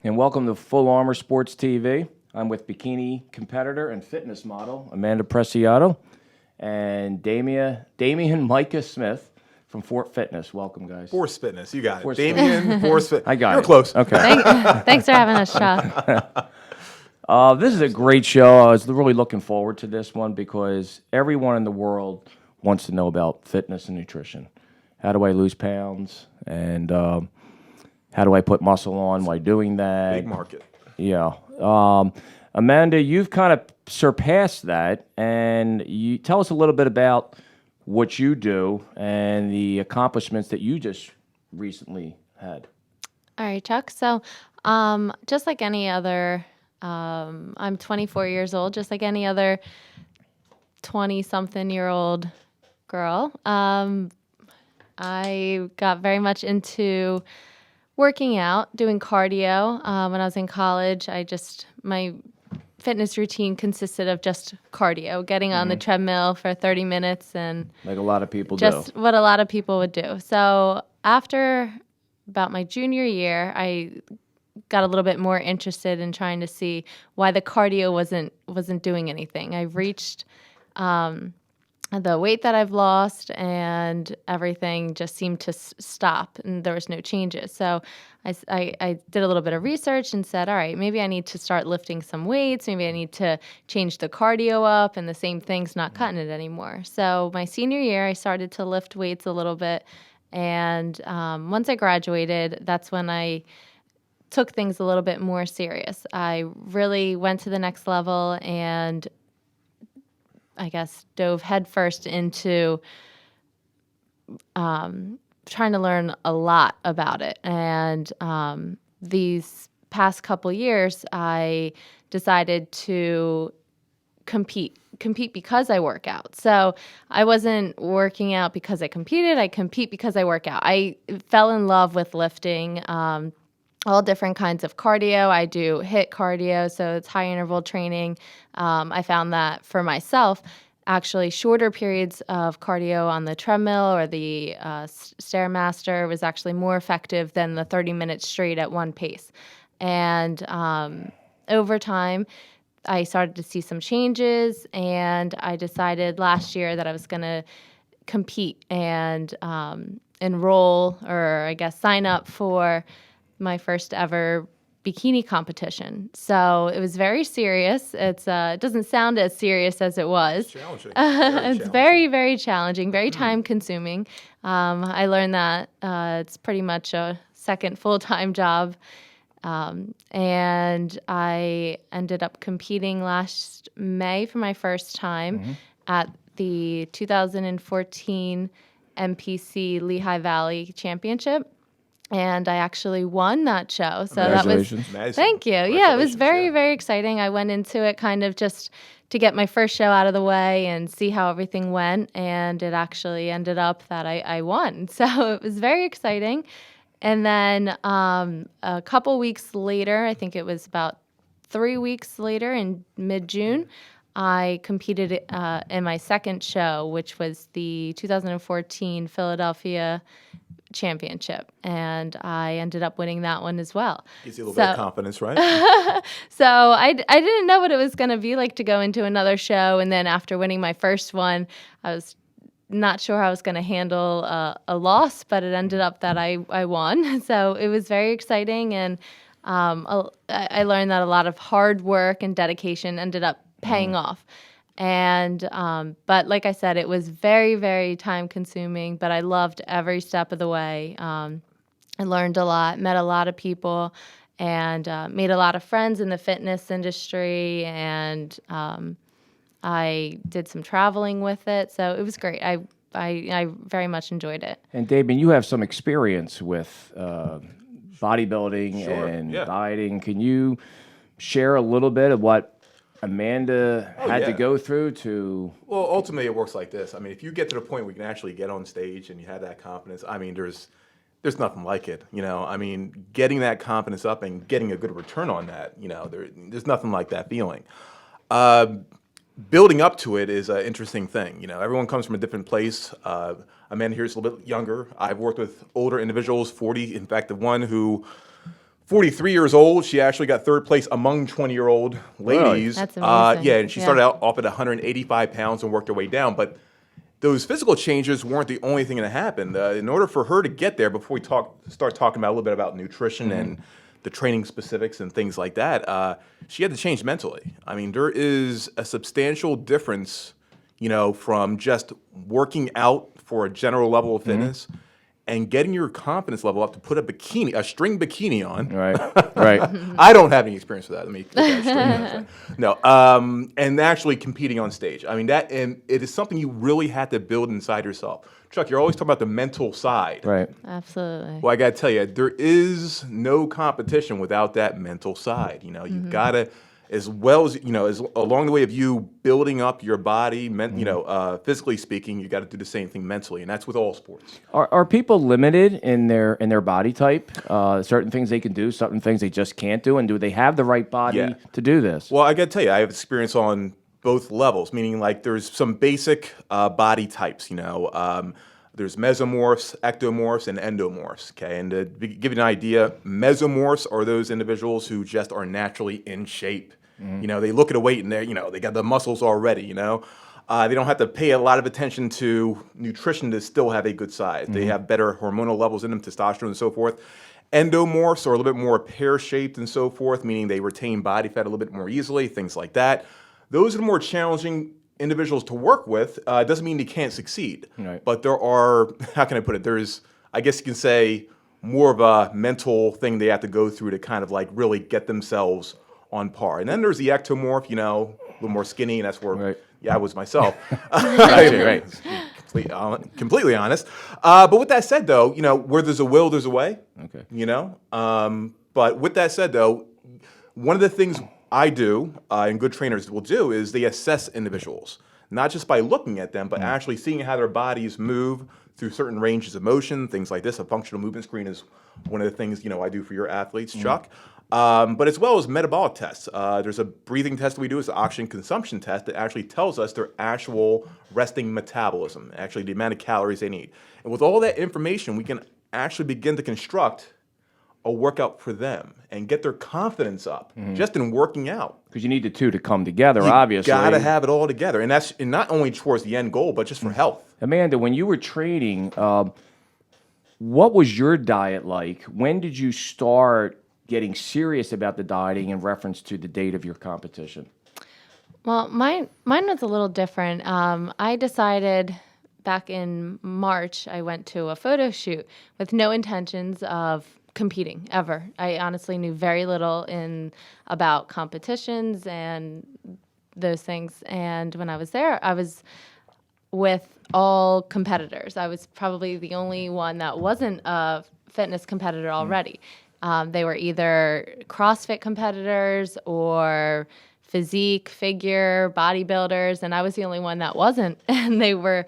And welcome to Full Armor Sports TV. I'm with bikini competitor and fitness model Amanda Preciado and Damien Micah Smith from Fort Fitness. Welcome, guys. Force Fitness, you got it. Force Damien, Force Fitness. I got You're it. close. Okay. Thanks for having us, Chuck. This is a great show. I was really looking forward to this one because everyone in the world wants to know about fitness and nutrition. How do I lose pounds? And how do I put muscle on while doing that? Big market. Yeah. Amanda, you've kind of surpassed that, and you tell us a little bit about what you do and the accomplishments that you just recently had. All right, Chuck. So, just like any other, I'm 24 years old, just like any other 20-something-year-old girl. I got very much into working out, doing cardio. When I was in college, my fitness routine consisted of just cardio, getting on the treadmill for 30 minutes and Like a lot of people just do. what a lot of people would do. So after about my junior year, I got a little bit more interested in trying to see why the cardio wasn't doing anything. I reached the weight that I've lost and everything just seemed to stop and there was no changes. So I did a little bit of research and said, all right, maybe I need to start lifting some weights. Maybe I need to change the cardio up, and the same thing's not cutting it anymore. So my senior year, I started to lift weights a little bit. And once I graduated, that's when I took things a little bit more serious. I really went to the next level and I guess dove headfirst into trying to learn a lot about it. And these past couple years, I decided to compete because I work out. So I wasn't working out because I competed. I compete because I work out. I fell in love with lifting. All different kinds of cardio. I do HIIT cardio, so it's high interval training. I found that for myself, actually shorter periods of cardio on the treadmill or the Stairmaster was actually more effective than the 30 minutes straight at one pace. And over time, I started to see some changes, and I decided last year that I was going to compete and enroll, or I guess sign up for my first ever bikini competition. So it was very serious. It doesn't sound as serious as it was. Challenging. It's very, very challenging, very time consuming. I learned that it's pretty much a second full-time job. And I ended up competing last May for my first time at the 2014 MPC Lehigh Valley Championship. And I actually won that show. So that was, Congratulations. thank you. Yeah, it was very, very exciting. I went into it kind of just to get my first show out of the way and see how everything went. And it actually ended up that I won. So it was very exciting. And then a couple weeks later, I think it was about 3 weeks later in mid-June, I competed in my second show, which was the 2014 Philadelphia Championship, and I ended up winning that one as well. Gives you a little bit of confidence, right? So I didn't know what it was going to be like to go into another show, and then after winning my first one, I was not sure how I was going to handle a loss, but it ended up that I won. So it was very exciting, and I learned that a lot of hard work and dedication ended up paying off. And but like I said, it was very, very time consuming, but I loved every step of the way. I learned a lot, met a lot of people, and made a lot of friends in the fitness industry. And I did some traveling with it, so it was great. I very much enjoyed it. And Damien, you have some experience with bodybuilding Sure, and yeah. dieting. Can you share a little bit of what Amanda had to yeah. go through to? Well, ultimately, it works like this. I mean, if you get to the point where you can actually get on stage and you have that confidence, I mean, there's nothing like it. You know, I mean, getting that confidence up and getting a good return on that, you know, there's nothing like that feeling. Building up to it is an interesting thing. You know, everyone comes from a different place. Amanda here is a little bit younger. I've worked with older individuals, 40. In fact, the one who 43 years old. She actually got third place among 20-year-old ladies. That's amazing. Yeah, and she Yeah. started out off at 185 pounds and worked her way down. But those physical changes weren't the only thing that happened. In order for her to get there, before we start talking about a little bit about nutrition and the training specifics and things like that, she had to change mentally. I mean, there is a substantial difference, from just working out for a general level of fitness and getting your confidence level up to put a string bikini on. Right. I don't have any experience with that. Let me get that straight. No, and actually competing on stage. I mean, and it is something you really have to build inside yourself. Chuck, you're always talking about the mental side. Right. Absolutely. Well, I got to tell you, there is no competition without that mental side. You've got to, as well as, as along the way of you building up your body, physically speaking, you got to do the same thing mentally, and that's with all sports. Are people limited in their body type? Certain things they can do, certain things they just can't do, and do they have the right body to do this? Well, I got to tell you, I have experience on both levels, meaning like there's some basic body types, there's mesomorphs, ectomorphs, and endomorphs, okay? And to give you an idea, mesomorphs are those individuals who just are naturally in shape. They look at a weight and they got the muscles already, They don't have to pay a lot of attention to nutrition to still have a good size. They have better hormonal levels in them, testosterone and so forth. Endomorphs are a little bit more pear-shaped and so forth, meaning they retain body fat a little bit more easily, things like that. Those are the more challenging individuals to work with. It doesn't mean they can't succeed. Right. But there are, how can I put it, there's, I guess you can say, more of a mental thing they have to go through to kind of like really get themselves on par. And then there's the ectomorph, a little more skinny, and that's where, I was myself. Right. Completely honest. But with that said, though, where there's a will, there's a way. Okay. But with that said, though, one of the things I do, and good trainers will do, is they assess individuals, not just by looking at them, but actually seeing how their bodies move through certain ranges of motion, things like this. A functional movement screen is one of the things, I do for your athletes, Chuck. But as well as metabolic tests. There's a breathing test that we do. It's an oxygen consumption test that actually tells us their actual resting metabolism, actually the amount of calories they need. And with all that information, we can actually begin to construct a workout for them and get their confidence up just in working out. Because you need the two to come together, obviously. You got to have it all together. And that's not only towards the end goal, but just for health. Amanda, when you were training, what was your diet like? When did you start getting serious about the dieting in reference to the date of your competition? Well, mine was a little different. I decided back in March, I went to a photo shoot with no intentions of competing ever. I honestly knew very little about competitions and those things. And when I was there, I was with all competitors. I was probably the only one that wasn't a fitness competitor already. They were either CrossFit competitors or physique, figure, bodybuilders, and I was the only one that wasn't. And they were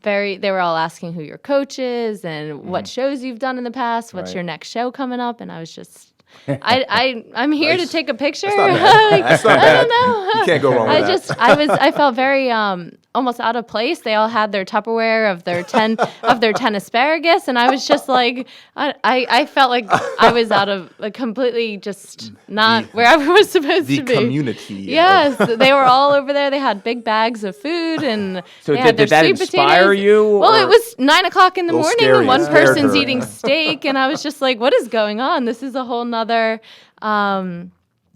all asking who your coach is and what shows you've done in the past, what's your next show coming up, and I was just I'm here to take a picture. That's not bad. I don't know. You can't go wrong with that. I felt very almost out of place. They all had their Tupperware of their 10 asparagus, and I was just like, I felt like I was out of completely just not where I was supposed to be. The community. Yes, they were all over there. They had big bags of food, and so they had did that sweet inspire potatoes. you? Well, it was 9:00 in the morning, scary. and one It scared person's her. eating steak, and I was just like, what is going on? This is a whole nother.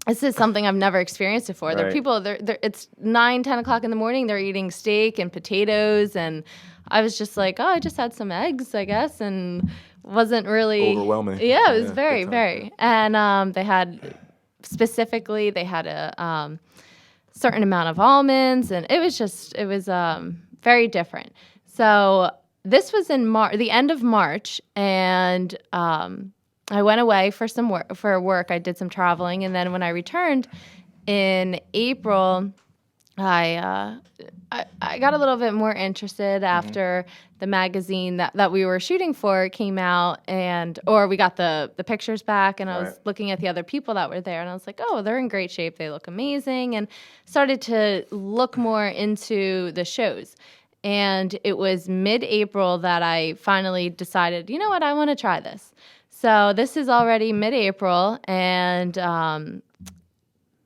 This is something I've never experienced before. There are Right. people. It's 9, 10 o'clock in the morning. They're eating steak and potatoes, and I was just like, oh, I just had some eggs, I guess, and wasn't really Overwhelming. Yeah, it was Yeah, very, big time. very. And they had a certain amount of almonds, and it was very different. So this was in the end of March, and I went away for work. I did some traveling, and then when I returned in April, I got a little bit more interested after the magazine that we were shooting for came out, or we got the pictures back, and I was looking at the other people that were there, and I was like, oh, they're in great shape. They look amazing, and started to look more into the shows. And it was mid-April that I finally decided, you know what, I want to try this. So this is already mid-April, and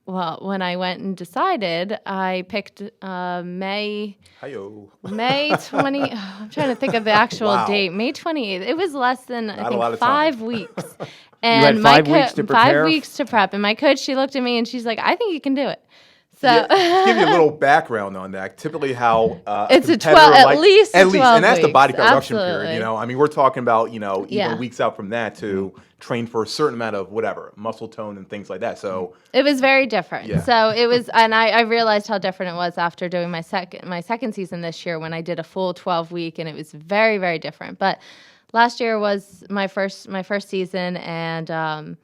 well, when I went and decided, I picked May Hi-yo. May 20. I'm trying to think of the actual Wow. date. May 28th. It was less than I Not a think lot of 5 time. weeks. had And my 5 weeks to prepare? 5 weeks to prep. And my coach, she looked at me and she's like, "I think you can do it." So Yeah, to give you a little background on that, typically how It's a competitor 12 at like- least a 12 and that's the body weeks, production period. absolutely. You know, I mean, we're talking about even Yeah. weeks out from that to train for a certain amount of whatever muscle tone and things like that. So it was very different. Yeah. So it was, and I realized how different it was after doing my second season this year when I did a full 12 week, and it was very, very different. But last year was my first season, and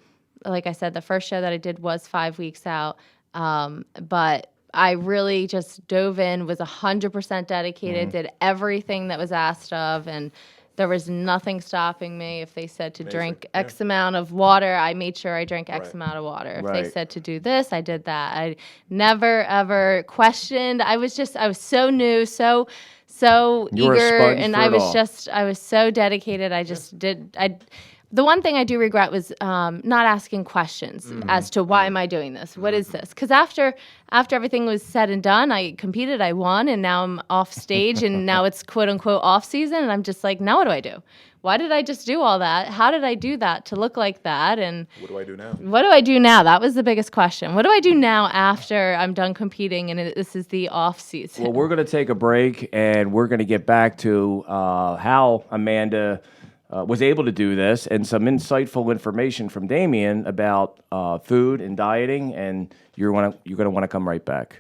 like I said, the first show that I did was 5 weeks out. But I really just dove in, was 100% dedicated, did everything that was asked of, and there was nothing stopping me. If they said to drink X amount of water, I made sure I drank X Right. amount of water. If Right. they said to do this, I did that. I never ever questioned. I was so new, so You were a eager, sponge and for I it was all. I was so dedicated. I just did. The one thing I do regret was not asking questions Mm-hmm. as to why am I doing this? What is this? Because after everything was said and done, I competed, I won, and now I'm off stage, and now it's quote unquote off season, and I'm just like, now what do I do? Why did I just do all that? How did I do that to look like that? And what do I do now? what do I do now? That was the biggest question. What do I do now after I'm done competing and this is the off season? Well, we're going to take a break, and we're going to get back to how Amanda was able to do this and some insightful information from Damien about food and dieting, and you're going to want to come right back.